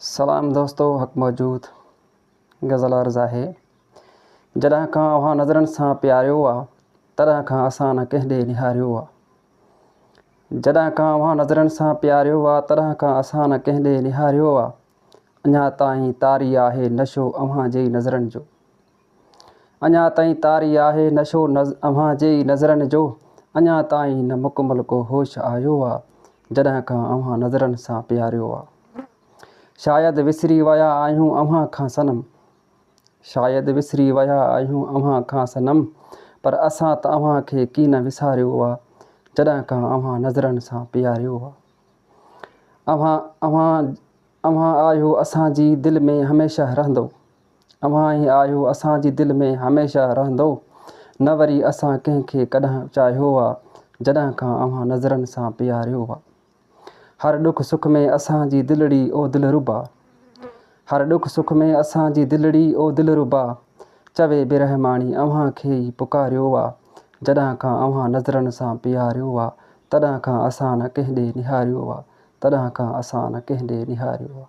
सलाम दोस्तों, हक़ मौजूद गज़ल अर्ज़ आहे। जॾहिं खां अव्हां नज़रनि सां प्यारियो आहे, तॾहिं खां असां न कंहिं ॾे निहारियो आहे। जॾहिं खां अव्हां नज़रनि सां प्यारियो आहे, तॾहिं खां असां न कंहिं ॾे निहारियो आहे। अञा ताईं तारी आहे नशो अव्हां जे नज़रनि जो। अञा ताईं तारी आहे नशो अव्हां जे नज़रनि जो। अञा ताईं न मुकमल को होश आयो आहे, जॾहिं खां अव्हां नज़रनि सां प्यारियो आहे। शायदि विसरी विया आहियूं अव्हां खां सनम, शायदि विसरी विया आहियूं अव्हां खां सनम, पर असां त अव्हां खे कीन विसारियो आहे, जॾहिं खां अव्हां नज़रनि सां प्यारियो आहे। अव्हां आहियो असांजी दिलि में हमेशह रहंदो। अव्हां ई आहियो असांजी दिलि में हमेशह रहंदो। न वरी असां कंहिंखे कॾहिं चाहियो आहे, जॾहिं खां अव्हां नज़रनि सां प्यारियो आहे। हर ॾुख सुख में असांजी दिलड़ी ओ दिलरुबा, हर ॾुख सुख में असांजी दिलड़ी ओ दिलरुबा, चवे बेरहमानी अव्हां खे ई पुकारियो आहे, जॾहिं खां अव्हां नज़रनि सां प्यारियो आहे। तॾहिं खां असां न कंहिं ॾे निहारियो आहे, तॾहिं खां असां न कंहिं ॾे निहारियो आहे।